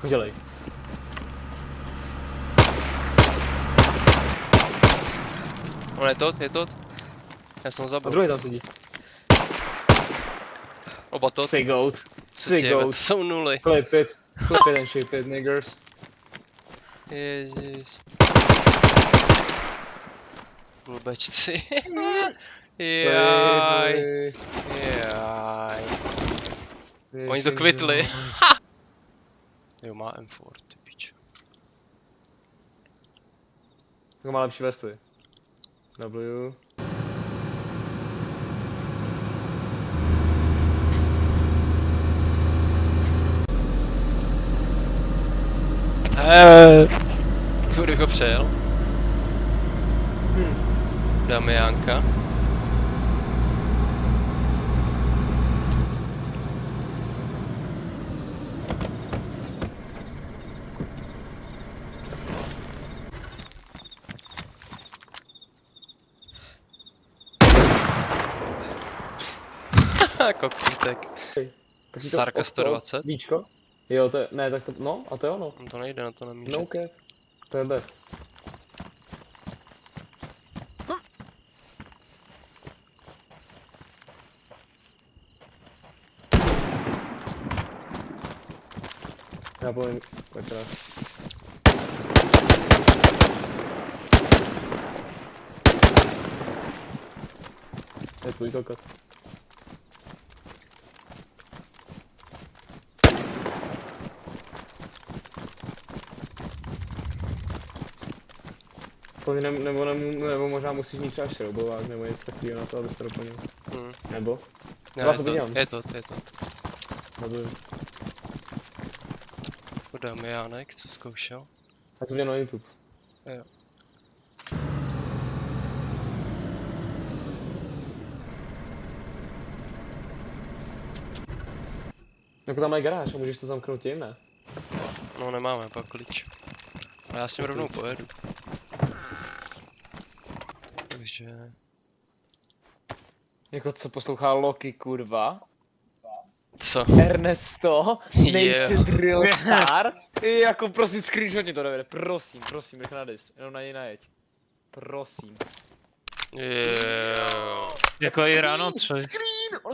Jako dělej. On je tot. Já jsem ho A zabil. druhý tam sedí. Oba tot. Say goat. Co Say ti je, to goat. jsou nuly. Flip it and ship it, niggers. Ježiš. Blbečci. Jaj. Jaj. Oni to kvitli. Jo, má M4, ty pičo. Tak má lepší vesty. W. Kudy ho přejel? Dáme Janka. Kokýtek. Sarka 120. Víčko? Jo, to je, ne, tak to, no, a to je ono. To nejde na to namířit. No cap. To je best. Já povím, pojď teda. Je tvůj kokot. Nebo možná musíš mít třeba šroubovák, nebo něco takového na to, abys to doplnil. Nebo? Ne, Vás obědělám. je to. Nebo... Podáme Jánek, co zkoušel. Já jsem viděl na YouTube. Jo. Jako tam mají garáž a můžeš to zamknout tím, ne? No nemáme pak klíč. A já s tím rovnou pojedu. Takže... Jako co poslouchá Loki, kurva? Co? Ernesto, nejsi drill star? Jako prosím, screenshotně to dovede, prosím, nech na dis, jenom na něj najeď. Prosím. Jako je ráno, třeba.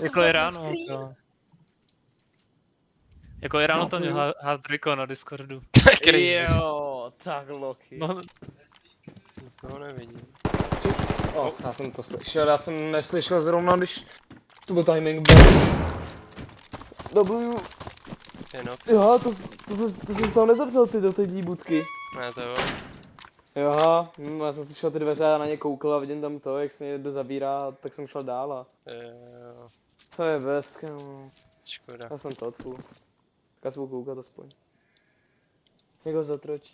Jako je ráno, to. Jako je ráno to měl Hardriko na Discordu. To je crazy. Jo, tak Loki. No, Nikoho nevidím. Já jsem to slyšel, já jsem neslyšel zrovna, když to byl timing bad. W. Jo, to jsi z toho nezavřel ty do té budky. Ne, to jo. Jo, já jsem si šel ty dveře a na ně koukl a vidím tam to, jak se někdo zabírá, tak jsem šel dál a... Jo. To je best, kámo. Škoda. Já jsem to odpůl. Tak já se budu koukat aspoň. Jak ho zatročí,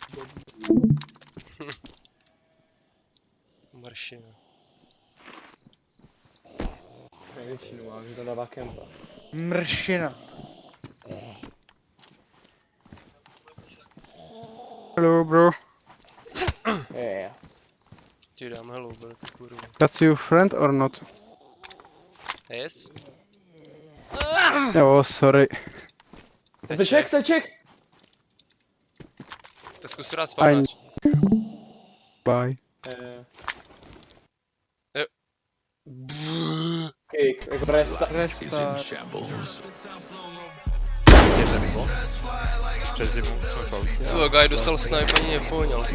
Maršina. největší nová, že to dává kempa. Mršina. Hello, bro. Yeah. Ti dám hello, bro, ty kurva. That's your friend or not? Yes? Oh, sorry. To Čech, to je Čech! To zkus rád spavnáč. Bye. Kick, jako restart. přes zimu jsme v autě. Tvoj guy dostal snipe, ani nepoňal.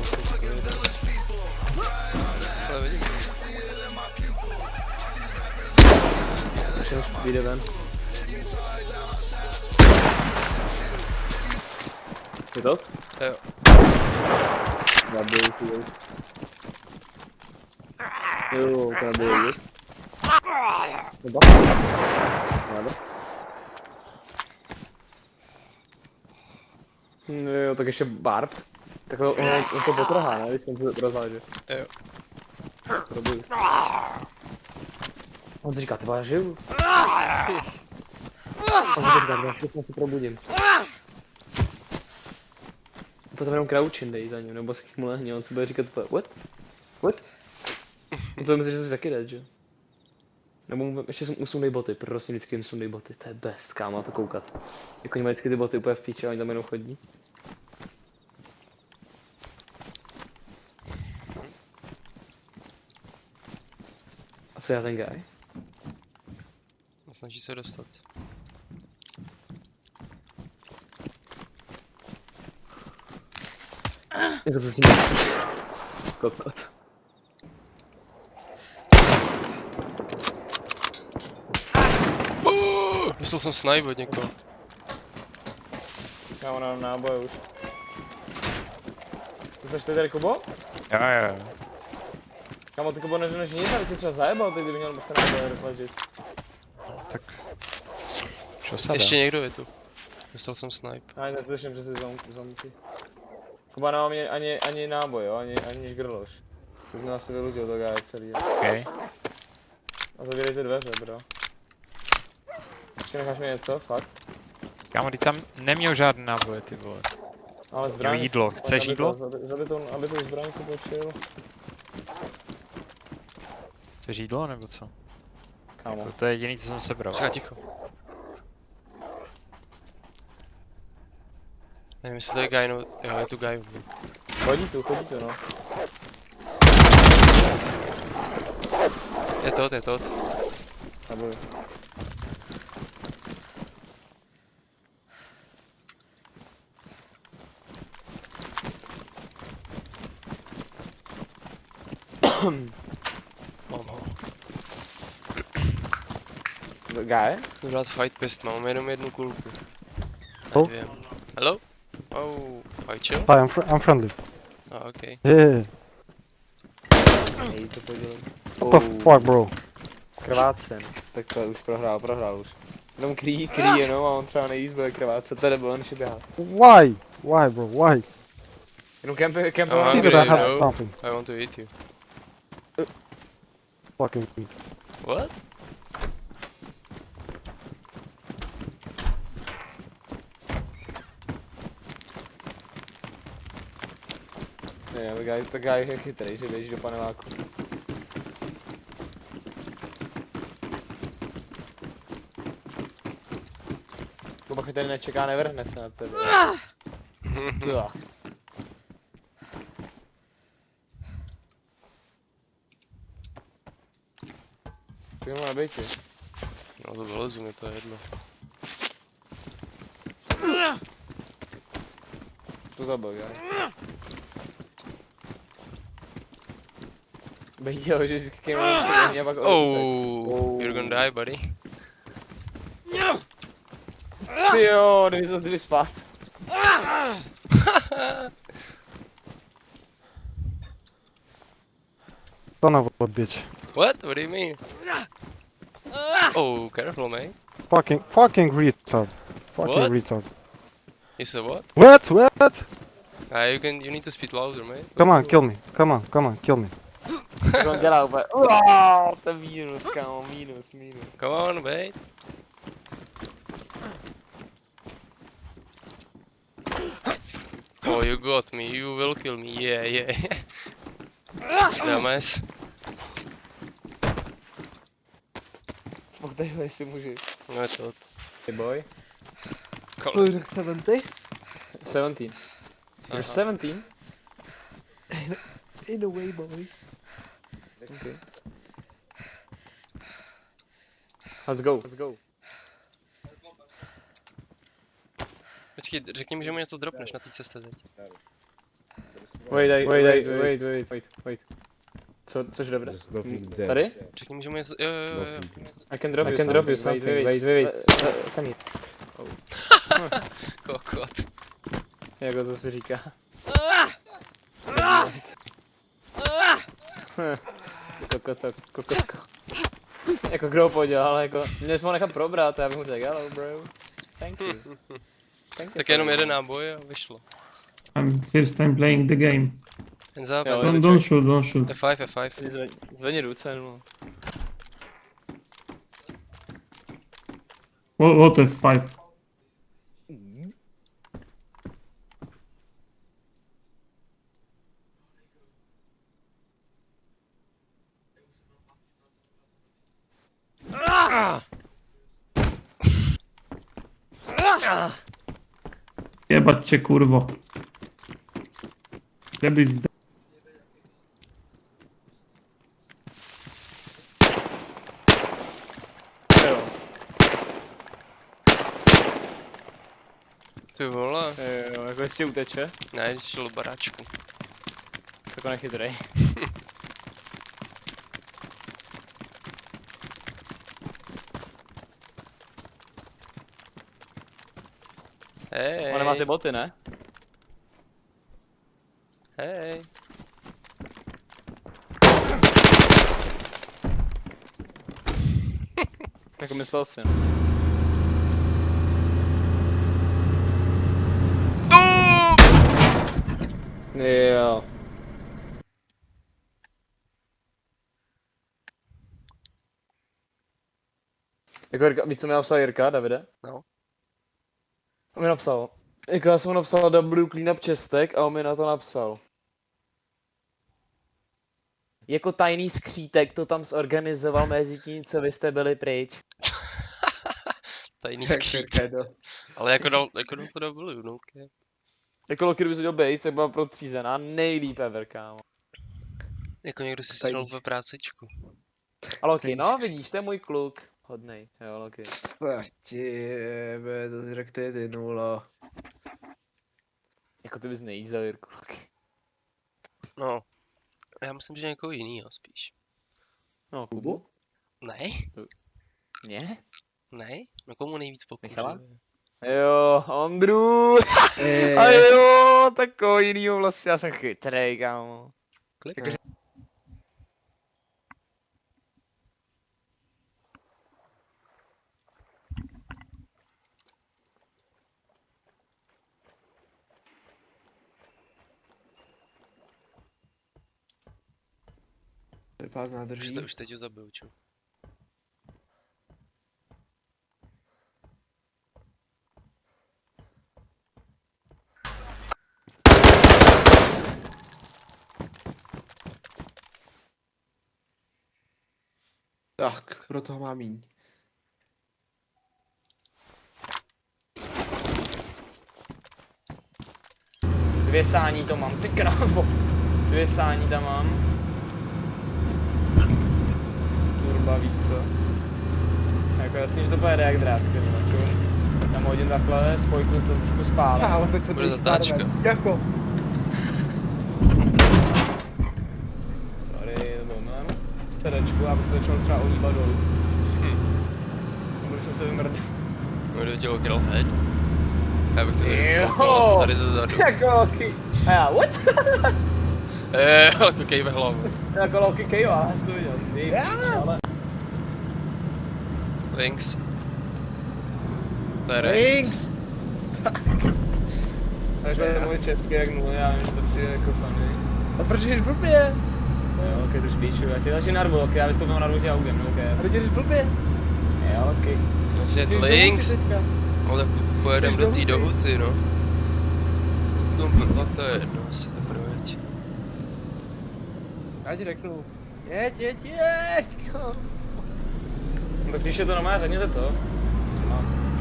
Ale vidím. Ještě než vyjde ven. Je to? Jo. Zabiju ty. Jo, to nebylo vidět. Nebo? Jo, tak ještě Barb. Tak on to potrhá, ne? Když jsem to rozváže. Jo. Probiju. On si říká, ty já žiju. On si říká, já všechno se probudím. Potom jenom crouchin dej za ním, nebo skych mu lehně, on si bude říkat what? What? On si myslí, že jsi taky dead, že? Nebo ještě mu sundej boty, prosím, vždycky jim sundej boty, to je best, kámo, na to koukat. Jako oni mají vždycky ty boty úplně v píči a oni tam jenom chodí. co já ten guy? Snaží se dostat. Jako co s ním? Kokot. Dostal jsem snipe od někoho. Já mám náboje už. To seš ty tady, Kubo? Jo. Kamo, ty Kubo než nic, aby tě třeba zajebal, ty kdyby měl se náboje rozležit. Tak... Co se dá? Ještě někdo je tu. Dostal jsem snipe. Já neslyším, že jsi zombie. Kuba nemá mě ani náboj, jo, ani žgrloš. Už mě asi vylutil to gáje celý. Jo. Okay. A zavírejte dveře, bro. Ještě necháš mi něco, fakt? Kámo, ty tam neměl žádný náboje, ty vole. Ale zbraň. Jídlo, chceš jídlo? Zabitou zbraň, Kubo, chill. Chceš jídlo, nebo co? Kámo. To je jediný, co jsem sebral. Čeká ticho. Nevím, jestli to je guy, no... Jo, je tu guy. Chodí tu, no. Je to. Nebo... Mám ho. Guy? Budu dát fight pist, mám jenom jednu kulku. Oh. Nevím. Hello? Oh, fight chill? Hi, I'm friendly. Ah, okay. Yeah. Ej, to podělím. What the fuck, bro? Krvácen. Tak to už prohrál už. Jenom kryjí jenom a on třeba nejvíc bude krvácet, to je debil, než je běhat. Why? Why, bro? Why? Jenom kempy, I'm Think hungry, that I you have know. something. I want to eat you. Fucking meat. What? Ne, tak guy je chytrý, že běží do paneláku. Kuba chytrý nečeká, nevrhne se na tebe. Jo. Ty ho na bejti. No to vylezu, mě to je jedno. To zabil, guy. Bejti ho, že vždycky kejmám a pak Oh, you're gonna die, buddy. Ty jo, kdyby spát. Son of a bitch. What? What do you mean? Oh, careful, mate. Fucking retard. Fucking What? retard. You said what? What? You need to speak louder, mate. Come on, kill me. Come on, kill me. Co on dělá úplně? To je mínus, kámo, mínus. Come on, mate. Oh, you got me. You will kill me. Yeah. Dumbass. Spochtej ho, jestli můžu. No je to. Hey boy. 70? 17. You're 17? In a way, boy. Okay. Let's go. Počkej, řekni mi, že mu něco dropneš na té cestě teď. Wait. Což dobré? Tady? Řekni mi, že mu něco... Jo. I can drop you something. Wait. Come here. Kokot. Jako to se říká. Kokotko. Jako kdo podělal, jako... Měli jsme ho nechat probrat, já bych mu řekl hello bro. Thank you. Tak jenom jeden náboj a vyšlo. I'm first time playing the game. Ten západ. Jo, Don't shoot. F5. Zvedni ruce, no. What F5? Jebać cię, kurwo. Żebyś Ty vole. Jo, jako ještě uteče, Ne, šel do baráčku. tak on je chytrej. Hej. On nemá ty boty, ne? Hej. Jako myslel si. Jo. Jako Jirka, víš co mi napsal Jirka, Davide? No. On mi napsal. Jako já jsem mu napsal W cleanup čestek a on mi na to napsal. Jako tajný skřítek to tam zorganizoval mezi tím, co vy jste byli pryč. Tajný skřít. Ale jako dal to W, no okay. Jako Loki, kdyby udělal base, tak byla protřízená nejlíp ever, kámo. Jako někdo si střelil ve prácečku. A Loki, no vidíš, to je můj kluk. Hodnej, jo Loki. Jebe, to řekl ty nula. Jako ty bys nejízel, Jirku, Loki. No. Já myslím, že někoho jinýho spíš. No, Kubu? Ne? Ne? Ne? No komu nejvíc pokůže? Michala? Jo, Ondru. A jo, takový jinýho vlastně, já jsem chytrej, kámo. Klik. Jakože- To je pás nádrží. Už teď ho zabiju, čo? Tak, pro toho mám míň. Dvě sání to mám, ty krávo. Dvě sání tam mám. Turba, víš co? Jako jasně, že to pojede jak drát, ty vole, čum. Tam hodím takhle, spojku to trošku spálem. Ale tak to Bude zatáčka. Jako. Sorry, to byl mém. Sedečku, abych se začal třeba ohýbat dolů. Budu se vymrdat. Můj dělo kill head. Já bych to Jo. zakoukal tady ze zadu. Jako Loki. A já, what? Koukej ve hlavu. Jako Loki KO, já jsem to viděl. Ty, ale... Links. To je rechts. Takže to můj český jak nula, já vím, že to přijde jako funny. A proč jdeš blbě? Jo, ok, to spíču, já ti další narvu, ok, já vystoupím narvu tě augem, no, ok. A ty jdeš blbě? Jo, ok. Vlastně Ty je jdeš do links. huty teďka. No tak pojedem Jdeš do do té huty. dohuty, no. S tom blbla, to je jedno, asi to projeď. Já ti řeknu. Jeď, kom. No, tak když je to normálně, řekněte to.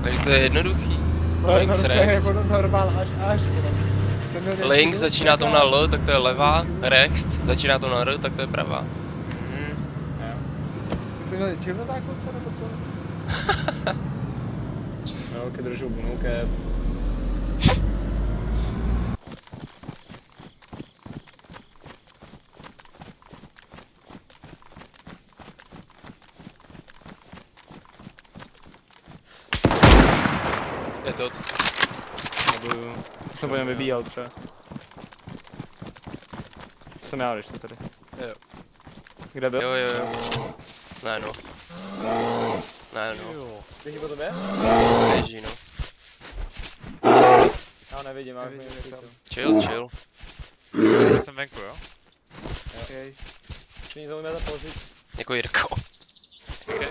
Takže to je jednoduchý. To je Links, normálně rechts. jako normál až. Links začíná to na L, tak to je levá. Rechts začíná to na R, tak to je pravá. Jo. Jste měli chill na základce nebo co? Jo, ok, držu bunu, ok. Je to. Nebudu. Jsem po něm vybíjel třeba. Jsem já, když to tady. Jo. Kde byl? Jo. Ne no. Ne no. Běží po tobě? Běží no. Já ho nevidím, já ho Nevidím, nevidím. jak tam. Chill. Já jsem venku, jo? Okay. Všichni zaujíme za pozici. Jako Jirko.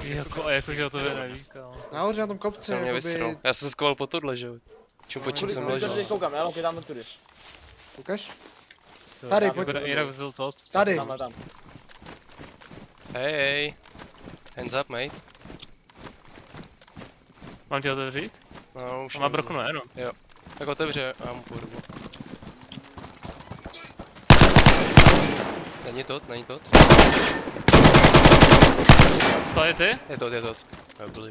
Jako, a jak to, že o tobě neví, kámo. Nahoře na tom kopci, Jsem mě vysral. Já jsem se skoval po tohle, že jo. Čím po čím jsem ležel. Tady koukám, já Loki, tam tu jdeš. Ukaž? Tady, Já pojď. vyberu- Jinak vzal to. Tady. Tamhle tam. Hej. Hands up, mate. Mám tě otevřít? No, už On má broku, ne, no. Tak otevře, já mu půjdu. Není to. Stal je ty? Je to. Já byl.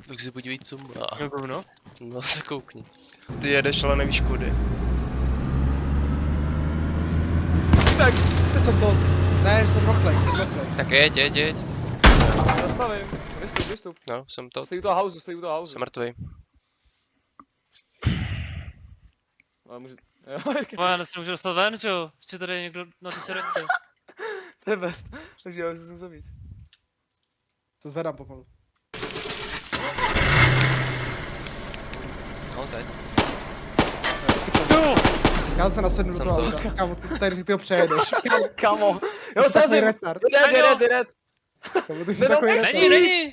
Tak si podívej, co má. No hovno. No se koukni. Ty jedeš, ale nevíš kudy. Jsem to... Ne, jsem roleplay, jsem roleplay. Tak jeď. Zastavím. Vystup. No, jsem to. Stojí u toho houseu, stojí u toho houseu. Jsem mrtvý. Ale může... No, já se nemůžu dostat ven, že jo? Ještě tady je někdo na ty sedačce. To je best. Takže já se zabít. To zvedám pomalu. No teď. Já se nasednu do Jsem toho to- auta. Kámo, tady ty ho přejedeš. Kámo. Jo, Jsi takový srazím. retard. Jedec. Kámo, ty jsi takový retard.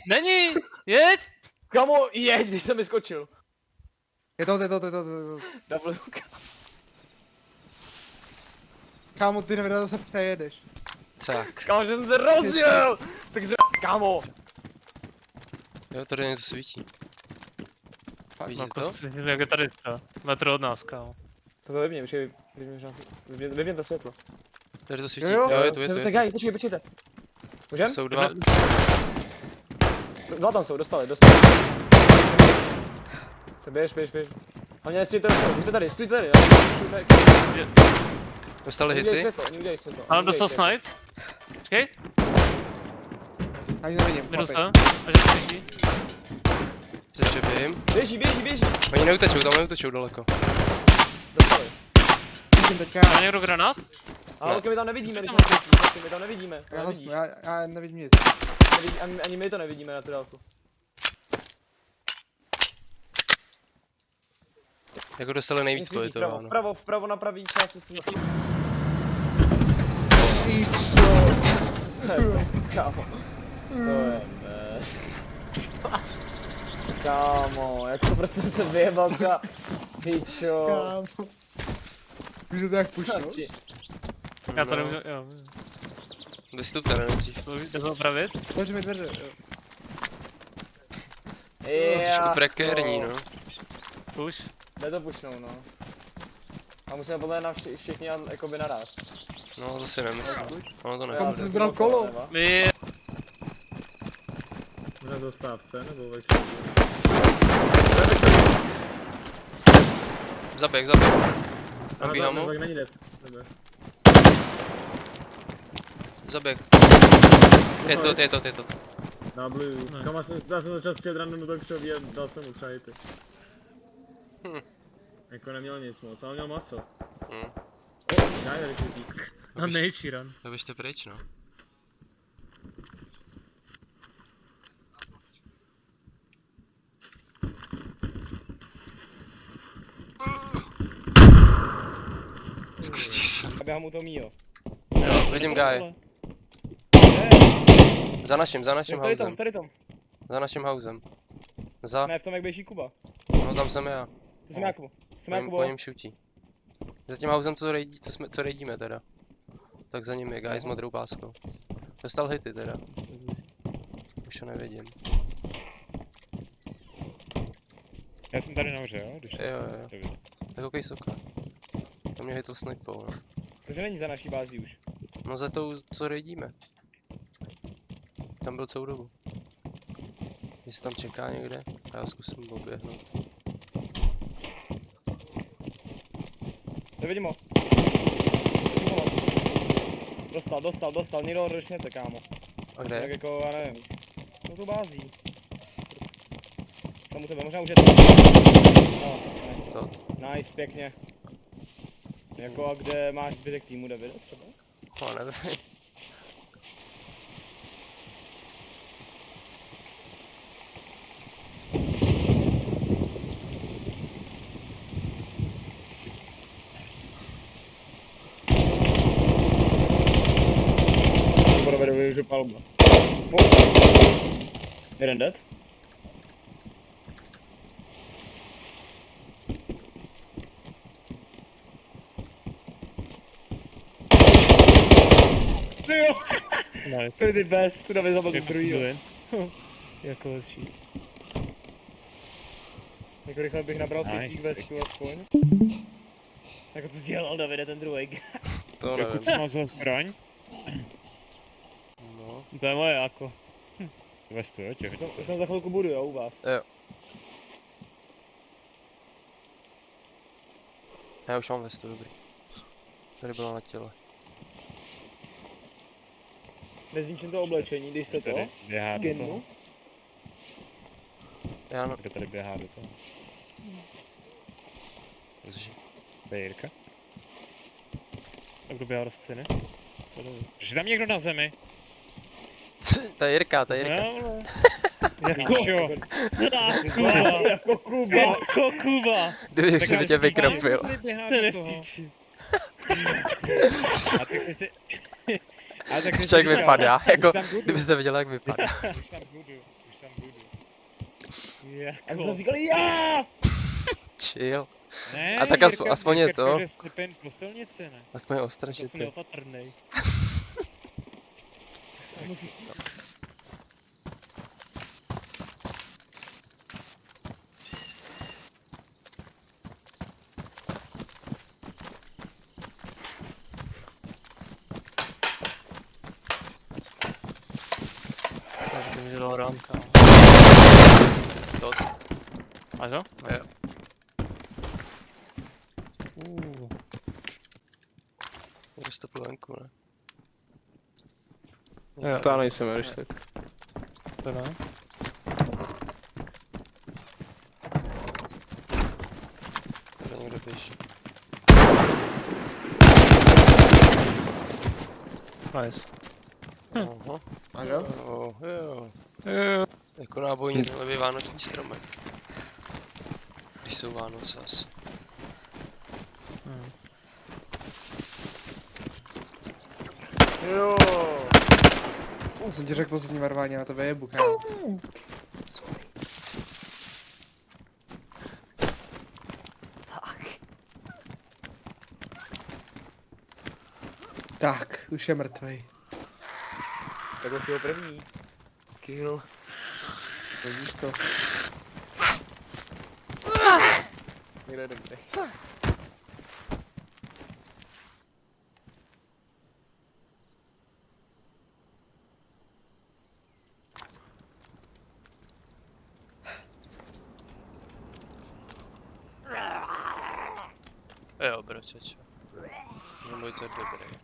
Není! Jeď! Kámo, jeď, když jsem mi skočil. Je to. Double. Kámo, ty nevěděl, zase přejedeš. Tak. Kámo, že jsem se rozjel. Takže, kámo. Jo, tady něco svítí. Vidíte to? Kostři, jak je tady to? Metr od nás, kámo. To vypni, počkej, vypni to světlo. Tady to svítí. Jo, Jo, je to. Tak já, počkejte. Můžem? Jsou dva. Dva tam jsou, dostali. Tak běž. Hlavně nestříjte do sebe, buďte tady, stůjte tady. Dostali Udělej hity. světlo, udělej světlo. Ano, dostal snipe. Počkej, Ani nevidím, minus chlapi. a že svítí. Začepím. Běží. Oni neutečou, tam neutečou daleko. Dostali. Vidím teďka. Má někdo granát? Ale holky, my tam nevidíme, když my tam nevidíme. Já hasnu, já nevidím nic. Ani my to nevidíme na tu dálku. Jako dostali nejvíc politováno. Vpravo na pravý části svítí. Kámo. To je best. Kámo, jak to prostě se vyjebal třeba. Pičo. Kámo. Víš, že to jak pušnout? Já to nemůžu, jo. Vystup tady nejdřív. To jde to opravit? Otevři mi dveře, jo. Trošku prekérní, no. Už. Jde to pušnou, no. A musíme podle na všichni jakoby naraz. No, to si nemyslím. No, to ne. Kam jsi zbral kolo? My... Na zastávce, nebo ve Zaběh. Nabíhám mu. není des. Zaběh. Je to. Na blue. Kam já jsem začal střílet random do toho křoví a dal jsem mu třeba hity. Jako neměl nic moc, ale měl maso. Já je vysvětí. No nejčí ran. Běžte pryč, no. Pustí se. A běhám mu to míjo. Jo, vidím guy. Za naším housem. Tady tom. Za naším housem. Za. Ne, v tom jak běží Kuba. No tam jsem já. To jsem Jakubo. Po něm šutí. Za tím housem, co rejdíme teda. Tak za ním je guy s modrou páskou. Dostal hity teda. Už ho nevidím. Já jsem tady nahoře, jo? Když Jo. Tak okej, soka. To mě hitl snipou, no. Takže není za naší bází už. No za tou, co rejdíme. Tam byl celou dobu. Jestli tam čeká někde, a já zkusím oběhnout. Nevidím ho. Dostal, někdo ročněte, kámo. A kde Tak je? jako, já nevím. No tu bází. Tam u tebe, možná už je No, To. nice, pěkně. Jako a kde máš zbytek týmu, Davide, třeba? No, nevím. Nebo Davide využil palba. Jeden dead. Jo, No, to je ty best, tu David zabil druhýho. jako lepší. Jako rychle bych nabral Nice, pětí vestu aspoň. Jako co dělal Davide ten druhý? To Jako nevím. co má za zbraň? No. To je moje jako. Vestu, jo, těch. Už tam za chvilku budu, jo, u vás. Já už mám vestu, dobrý. Tady bylo na těle. Nezničím to oblečení, když se to Tady běhá do toho. skinnu. Já no, Kdo tady běhá do toho? cože? To je Jirka. A kdo běhá do scény? Že tam někdo na zemi. Ta Jirka, ta Jirka. No, vole. Pičo. Jako Kuba. Jako Kuba. Kdyby tě vykropil. To je nepíči. A tak ty si... A tak ty si Však říkal, vypadá, už jako tam budu. kdybyste viděli, jak vypadá. Už tam budu. A Jako... my jsme říkali já! Chill. Ne, A tak Jirka, aspoň je Jirka to. že slipen po silnici, ne? Aspoň je ostražitý. Aspoň neopatrnej. Tak to mi dělalo ránka. To, Máš ho? jo. Budu stopil venku, ne? Jo, To já nejsem, když tak. to ne. Tady někdo běží. Nice. Aha. A jo? Jo. Jo. Jako nábojní zlevý vánoční stromek. Když jsou Vánoce asi. Jo. Jsem ti řekl poslední varování, na tebe jebu, kámo. Tak, už je mrtvej. Tak už je první. Kill. Vidíš to? Někde dobře. Jo, bročeč. Můj co dobrý.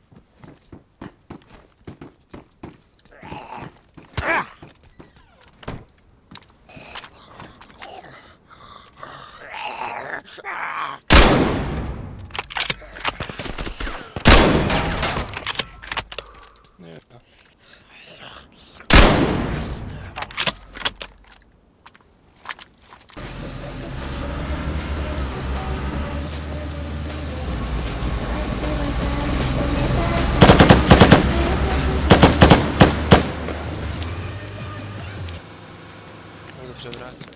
Dobře vrátil.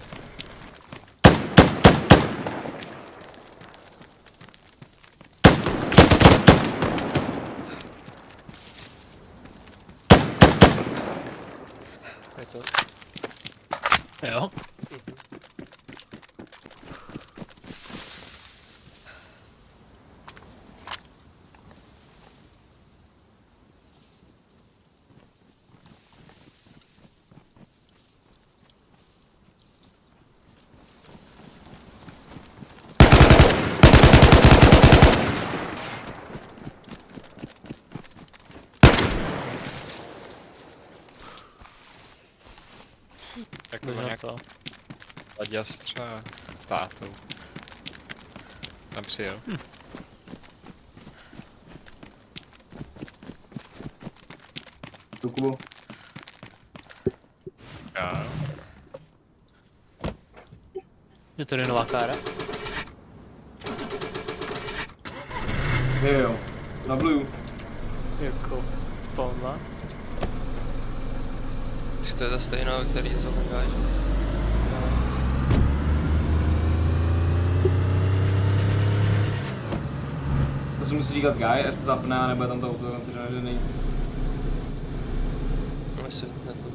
Je to? Jo. Tak to bylo nějak Laděs třeba s tátou. Tam přijel. Kubo. Jo. Je tady nová kára? Jo. Na blue. Jako spawna. Tak to je ta stejná, který jezdil ten guy. To si musí říkat guy, až to zapne a nebude tam to auto koncentrovaný. No jestli ne to.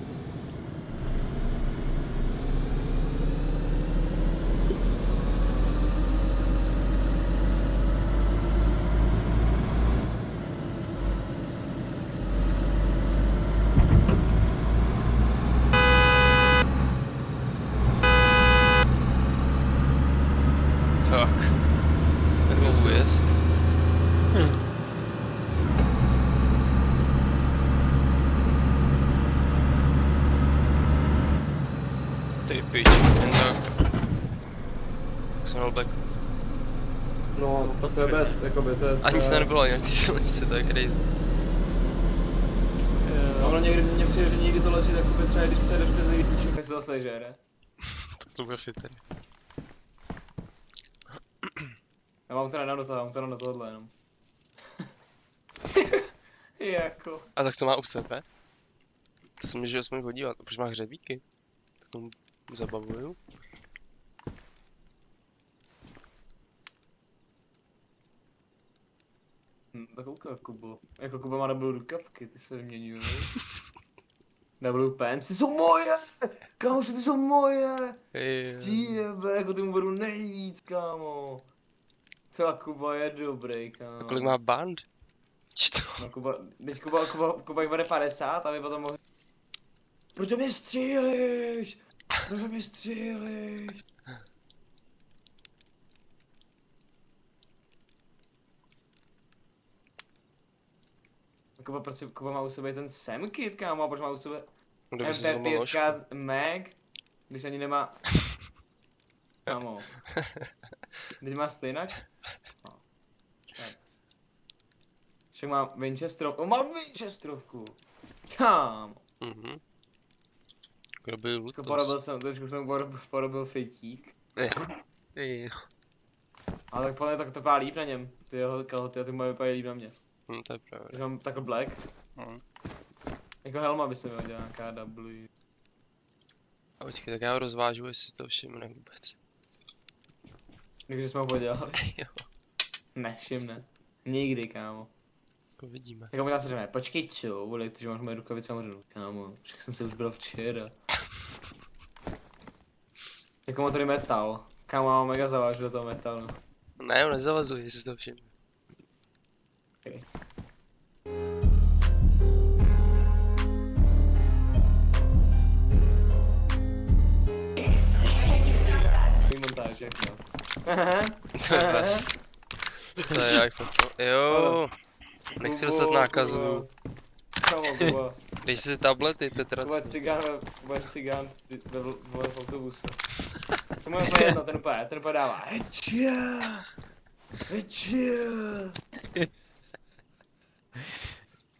Fast. Ty pič, jen tak. Jsem rollback. No, to je best, jakoby, to je... A nic nebylo ani na té silnici, to je crazy. Ono někdy mně přijde, že někdy to leží, tak by třeba když přejdeš přes nejvíc, tak se zase žere. To byl chytrý. Já mám teda na tohle jenom. Jako... A tak co má u sebe? To se můžu aspoň podívat. Proč má hřebíky? Tak tomu zabavuju. Tak koukej, Kubo. Jako Kuba má double rukavky, ty se vyměňují. Double pants, ty jsou moje! Kámoši, ty jsou moje! Stíjebe, jako ty mu beru nejvíc, kámo. To Kuba je dobrý, kámo. A kolik má band? Čto? No Kuba jich bere 50 a vy potom mohli... Proč mě střílíš? Proč mě střílíš? Kuba má u sebe ten Sam Kit, kámo, a proč má u sebe Kdo by si zlomil ložku? MP5 z Mag, když ani nemá... Kámo. Když má stejnak? No. Tak. Však má Winchesterovku, on má Winchesterovku! Kámo. Mhm. Kdo byl Jako Lutos? trošku jsem porobil fejtík. Jo. Ale tak podle mě to vypadá líp na něm. Ty jeho kalhoty a ty moje vypadají líp na mě. To je pravda. Takže mám takhle black. Jako helma by se mi hodila nějaká W. A počkej, tak já ho rozvážu, jestli si to všimne vůbec. Takže jsme ho podělali. Jo. Nevšimne. Nikdy, kámo. Jako vidíme. Jako možná se řekne, počkej čo, vole, že máš moje rukavice a možná, kámo. Však jsem se už byl včera. Jako má tady metal. Kámo, mám mega zavážu do toho metalu. Ne, on nezavazuje, jestli si to všimne. Okay. Montáž, jak no. To je best. To je jak to. Jo. Nechci dostat nákazu. Kámo, Kuba. Dej si ty tablety, Kuba tetraci. cigán v autobuse. To mu je úplně jedno, ten úplně dává. Hečia!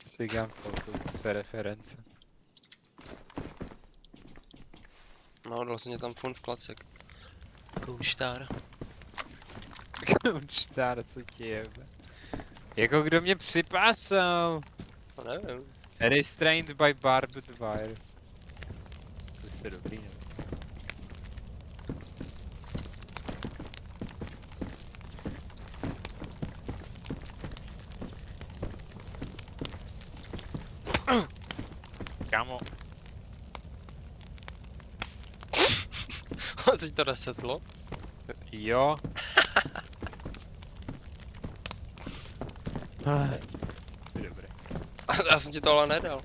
Cigán v autobuse, reference. No, dal jsem mě tam fun v klacek. Kouštár. Koučtár, co ti jebe. Jako kdo mě připásal? To nevím. Restrained by barbed wire. To jste dobrý, ne? Kámo, Si to resetlo? jo. Dobré. Já jsem ti to ale nedal.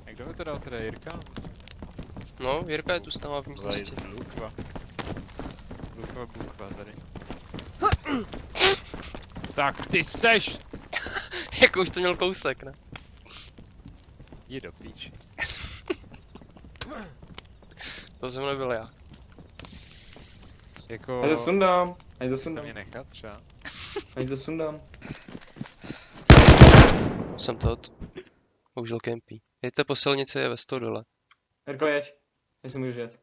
A kdo mi to dal teda, Jirka? No, Jirka je tu s náma v místnosti. Lukva. Bukva tady. Tak ty seš! Jako už to měl kousek, ne? Jdi do píči. To jsem nebyl já. Jako... Ani to sundám. To mě nechat třeba. Ani to sundám. Jsem tot. Bohužel kempí. Jeďte po silnici, je ve 100 dole. Jirko, jeď. Jestli můžeš jet.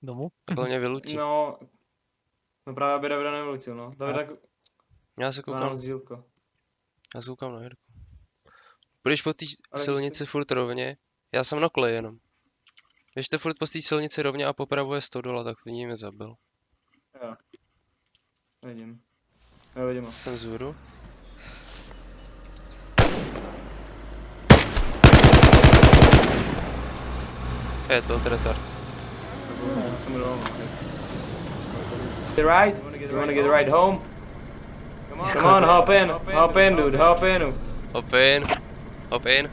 Domů? Takhle mě vylutí. No právě aby Davida nevylutil, no. Davida Já se koukám. koukám. Sdílko. Já se koukám na Jirku. Budeš po té Ale silnici furt rovně. Já jsem na koleji jenom. Běžte furt po té silnici rovně a popravu je 100 dole, tak vidím, mě zabil. Jo. Vidím. Jo, vidím ho. Jsem vzhůru. Je to retard. Já jsem doma. Get right? You wanna get right home? Come on, hop in, dude, hop in. Hop in. Hop in.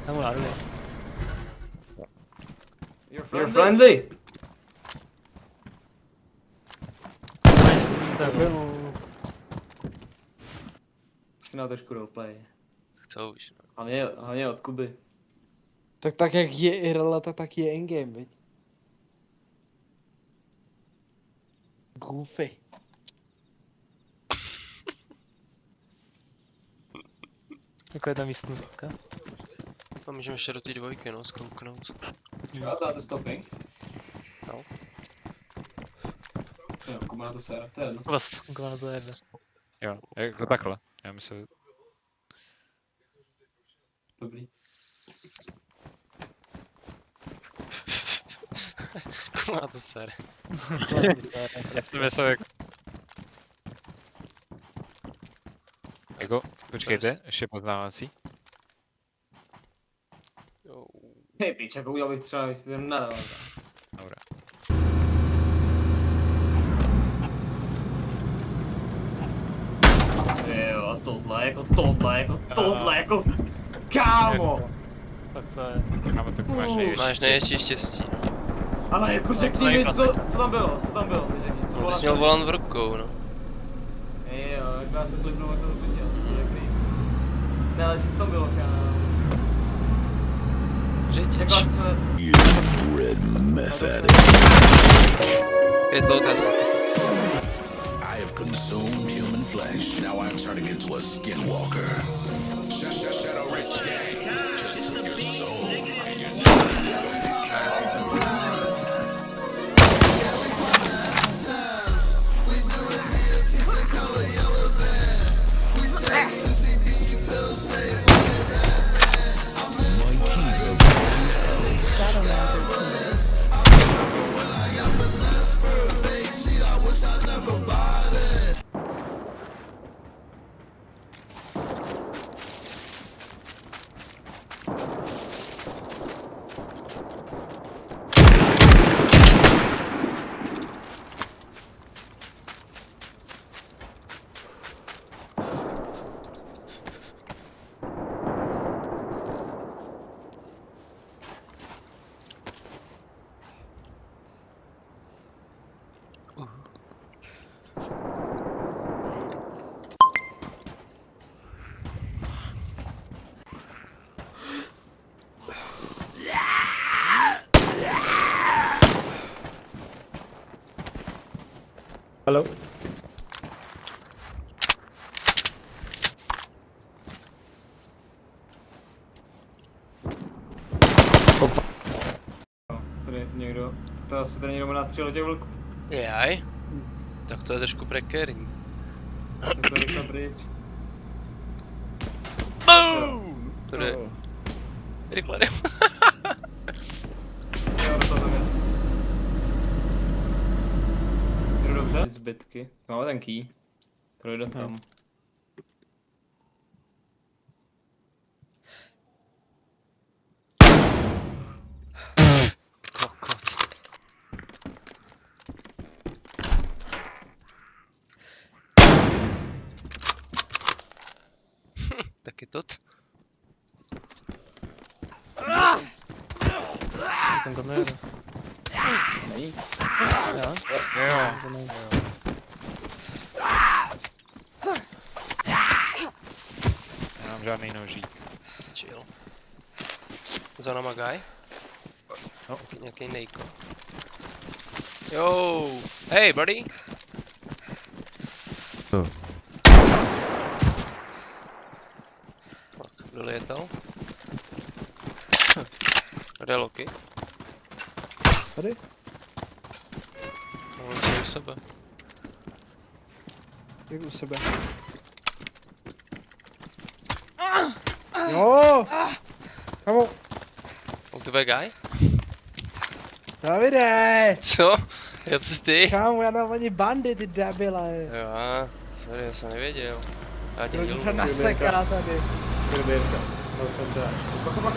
Tam já jdu. You're friendly. Si na trošku roleplay. Tak co už, no. Hlavně od Kuby. Tak jak je IRL, tak je in-game, viď? Goofy. Jako jedna místnostka. A můžeme ještě do té dvojky, no, zkouknout. Dáte stopping? No. Jo, Kuba na to sere, to je jedno. Vlastně, koho na to jede. Jo, jako takhle. Já myslím, Dobrý. Má to sere. já jsem myslel jako, počkejte, ještě poznávací. Jo. Hej, pič, jako udělal bych třeba, jestli jsem nadal. Dobrá. Jo, tohle, jako kámo! Tak co je? Kámo, tak to máš největší. Máš největší štěstí. Ale jako řekni mi, co tam bylo, řekni, co No, ty bylo jsi měl volant v rukou, no. Jo, jak vás se klipnou, jak to viděl, to je dobrý. Ne, ale co tam bylo, kámo? Řidič. Jak vás jsme... Je to otázka. I have consumed human flesh. Now I'm turning into a skinwalker. Shadow Rich Gang. Just took your soul. Hello? Tady někdo, to asi tady někdo má nastřelil těch vlků. Jaj. Tak to je trošku prekérní. To je rychle pryč. Boom! To jde. Rychle. Jo, dostal tam věc. Jdu dobře. Zbytky. Máme ten key. Projde tam. Kokot. Taky tot. Tam to nejde. Není. Jo? Jo. To nejde. Nemám žádný nožík. Chill. Za náma guy? No. Nějaký nejko. Yo! Hey buddy! Co? Tak, kdo lietal? Kde je Loki? Tady? No, on je u sebe. Jak u sebe. Jo! Kamo, U tebe guy? Davide! Co? Jo, to jsi ty? Kámo, já dám ani bandy, ty debile. Jo, sorry, já jsem nevěděl. Já tě To dělu. to naseká tady.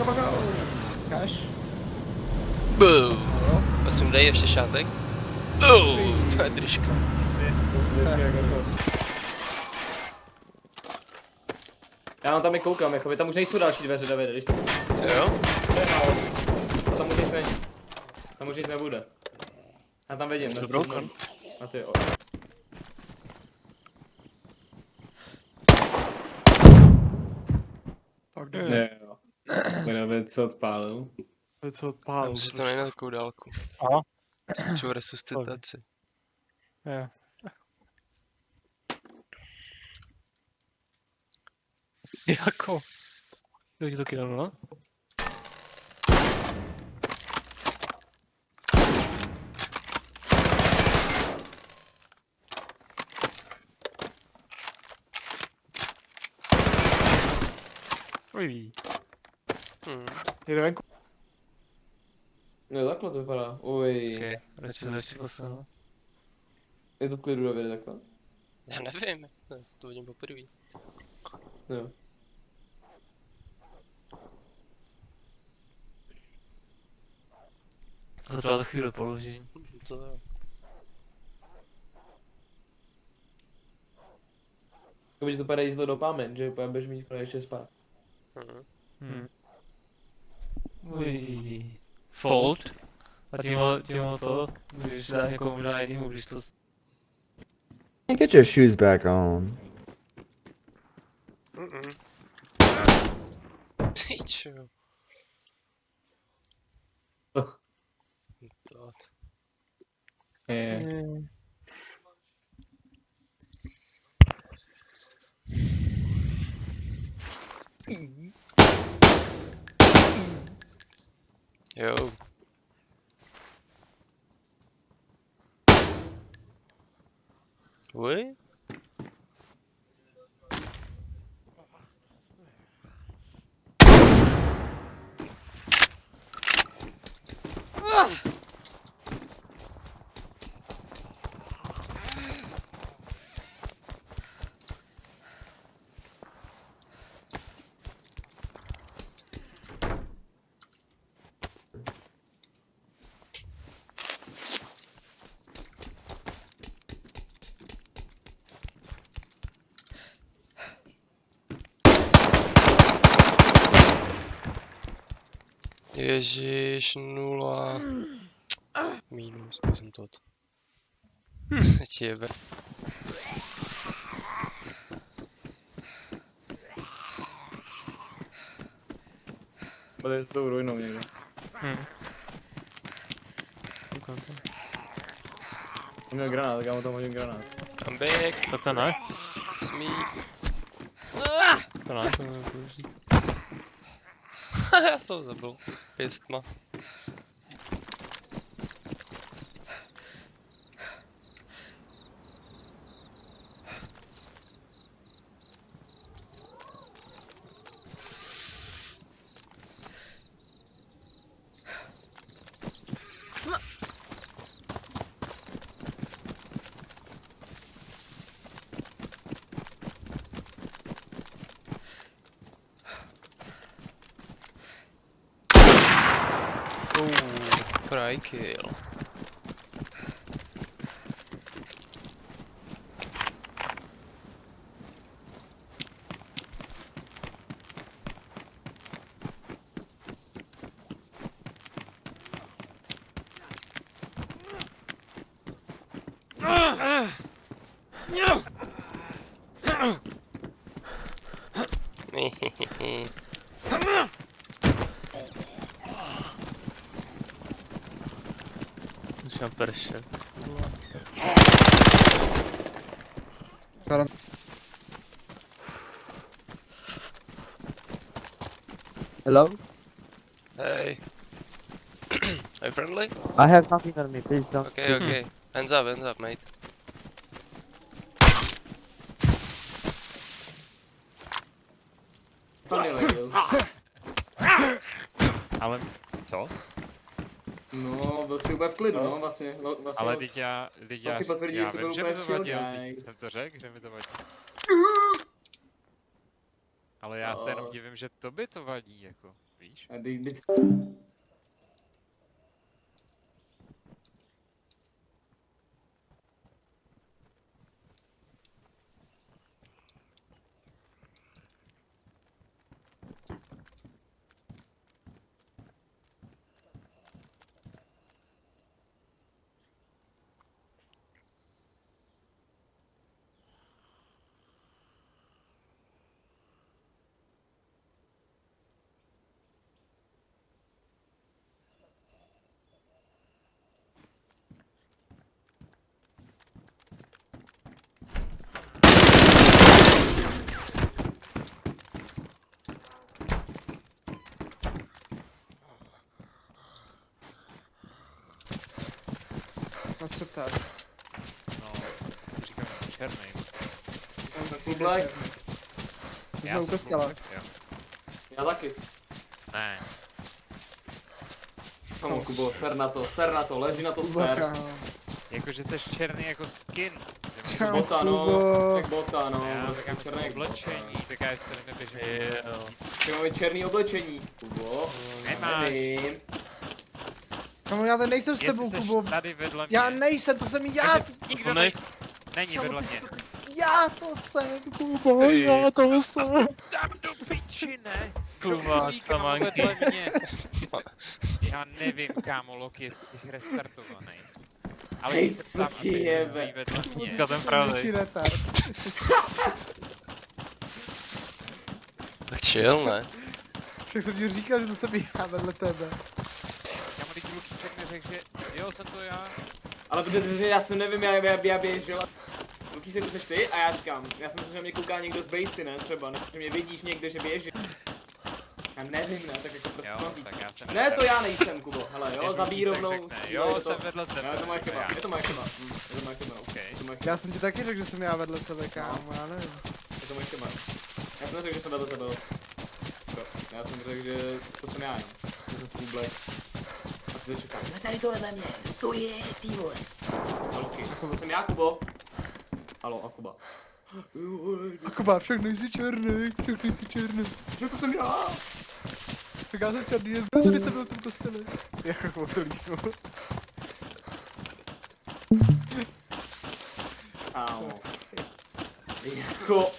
Baka. Kaš? Boom! A sundej ještě šátek. Boom! To je držka. Já tam i koukám, jako tam už nejsou další dveře, Davide, když to... Jo? To je málo. Tam už nejsme. Tam už nic nebude. Já tam vidím. To broken. A ty, Tak ne, jo. Bude co odpálil. co odpálil. Myslím, že to nejde na takovou dálku. Aha. Skočil resuscitaci. Jo. Jako? Kdo ti to kydal, no? Oj. Jde venku. No takhle to vypadá. Uj. Počkej, radši posel. Je to v klidu Davide takhle? Já nevím, já to vidím poprvé. Jo. To třeba za chvíli položím. To jo. Jakoby, že to padá jízdlo dopamin, že úplně budeš mít ještě spát. Uj. Fold. A tím to můžeš dát někomu možná jinému, když to... Get your shoes back on. Pičo. To. Jo. Ui? Ježiš, 0. Minus, musím to. Jebe. Bude s tou ruinou někde. Měl granát, tak já mu tam hodím granát. I'm back. Tak to ne? It's me. To ne, to nemůžu použít. Já jsem ho zabil. Pěstma. Fry kill. Začínám pršet. Hello? Hey. Are you friendly? I have nothing on me, please don't. Okay, okay. Hands up, mate. Ale co? No, byl si úplně v klidu, no, vlastně. Ale teď já Taky potvrdí, já že vím, byl že mi úplně to vadilo, chill guy. teď jsem to řekl, že mi to vadí. Ale já se jenom divím, že tobě to vadí, jako, víš? A teď A co tak? No, si říkám, že jsem černý. Já jsem full black. Jsme u kostela. Jo. Já taky. Ne. Samo Kubo, ser na to, leží na to ser. Jakože jsi černý jako skin. Bota, no, jak bota, no, Já prostě říkám, že černý jsem jak bota. oblečení, tak já si tady neběžím. Jo. Ty máme černý oblečení. Kubo, Nemáš. nevím. Kamo, já tady nejsem s tebou, Jestli Kubo. jsi tady vedle mě. Já nejsem, to jsem já. Takže nikdo není Kamo, vedle ty mě. jsi to... Já to jsem, Kubo, já to jsem. Dám do piči, ne? Kurva, Kámo, vedle mě. Já nevím, kámo, Loki, jestli jsi restartovaný. Ale Hej, jsi co sám ti asi jebe? stojí vedle mě. Teďka ten pravej. retard. Tak chill, ne? Však jsem ti říkal, že to jsem já vedle tebe. Kámo, teď Lukísek neřekl, že jo, jsem to já. Ale protože já si nevím, já běžel. Lukísek, to seš ty? A já říkám, já jsem si, že mě kouká někdo z basy, ne? Třeba, ne? Že mě vidíš někde, že běží. Já nevím, ne? Tak jako prostě Jo, mám říct. tak já jsem Ne, to já nejsem, Kubo. Hele, jo, Když zabij Lukísek rovnou. řekne, jo, jsem vedle tebe. Je to moje chyba, já. je to moje chyba. Je to moje chyba, Okay. je to moje chyba. Já jsem ti taky řekl, že jsem já vedle tebe, kámo, já nevím. Je to moje chyba. Já jsem neřekl, že jsem vedle tebe. Já jsem řekl, že to jsem já, no. Že jsem full black. A ty čekám. Ne, tady to vedle mě. To je, ty vole. Holky, to jsem já, Kubo. Halo, a Kuba. A Kuba, však nejsi černý, však nejsi černý. Že to jsem já. Tak já jsem černý, já tady jsem byl v tom kostele. Jako to líknu. Kámo. Jako.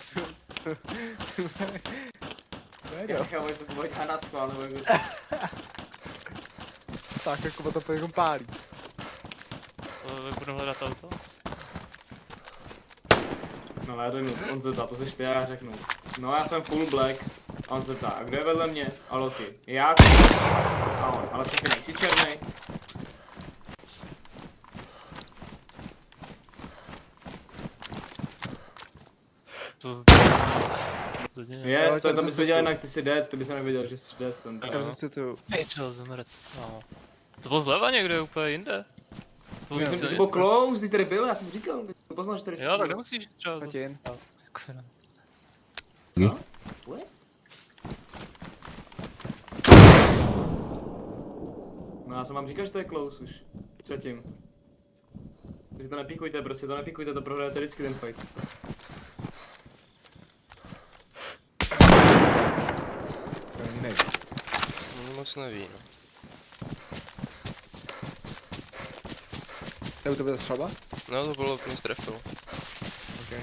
Já kámo, jestli to bude dělat na schvál, nebo jako... Tak, jako to jako pálí. Budu hledat auto. No já to jim, on se ptá, to seš ty a já řeknu. No já jsem full black. A on se ptá, a kdo je vedle mě? A Loki. Já. A on, ale taky nejsi černý. Je, to tam bys věděl jinak, ty jsi dead, ty bys nevěděl, že jsi dead. Já si cituju. Pečel, zmrt. No. To bylo zleva někde, úplně jinde. To Já jsem to byl close, ty tady byl, já jsem říkal, to poznal, že tady jsi. Jo, tak nemusíš třeba zase. Martin. No? No já jsem vám říkal, že to je close už. Předtím. Takže to nepíkujte, prostě to nepíkujte, to prohrajete vždycky ten fight. To ani neví. Moc neví, no. Je u tebe ta střelba? No to bylo, mě strefil. Okay.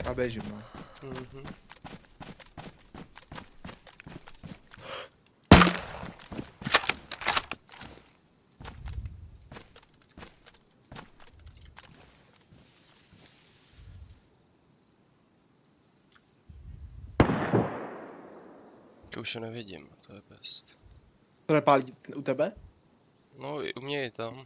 Já běžím, no. Mhm. To už ho nevidím, to je best. To nepálí u tebe? No, i u mě je tam.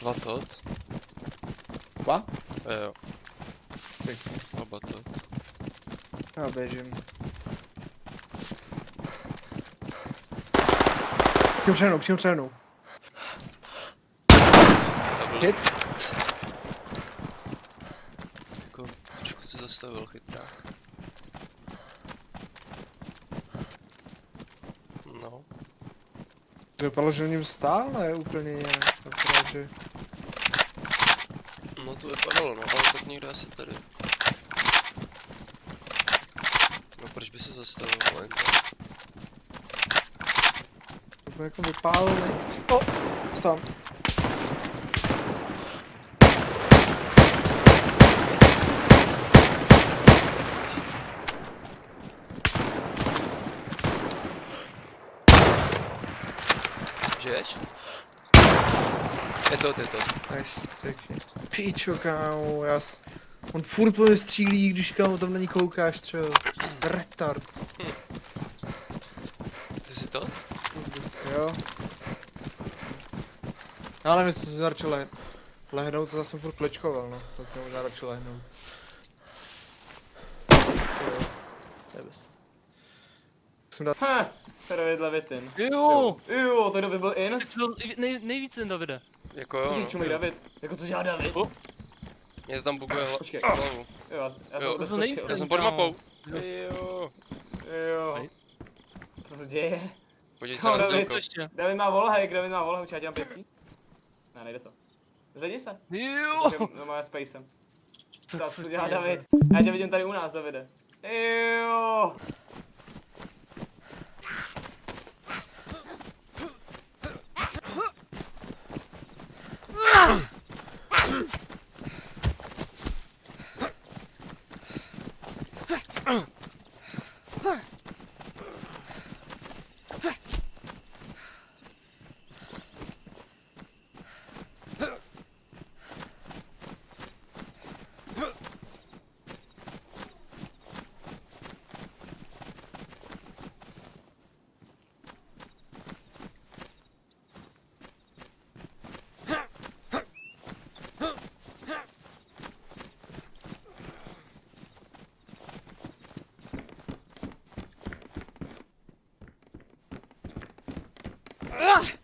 Batot? Dva? Jo. Pěkně. A batot. Já běžím. Přijel přenou. Hit. Jako, trošku se zastavil chytrák. No. To vypadalo, že na něm stál, ne úplně nějak. Akorát, že... No to vypadalo, no, ale tak někde asi tady. z toho momentu. To jako vypálili. O, tam. Žiješ? Je to. Nice, pěkně. Píčo, kámo, on furt po mě střílí, když kámo tam na ní koukáš, třeba. Retard. Ty jsi to? Jo. Já nevím, jestli jsem radši lehnout, to jsem furt klečkoval, no. To jsem možná radši lehnout. Musím dát... To je David Levitin. Jo! Jo, to David byl in. Nejvíc ten Davide. Jako jo, Můžu no. David. Jako co dělá David? Mě to tam buguje Počkej. hlavu. Jo, já Jo, jsem odskočil. Já jsem pod mapou. Jo. Co se děje? Podívej se na David, snímku. David má wallhack, či já dělám pěstí? Ne, nejde to. Zvedni se. Jo! No má spacem. Co Co dělá David? Já tě vidím tady u nás, Davide. Jo. Ah!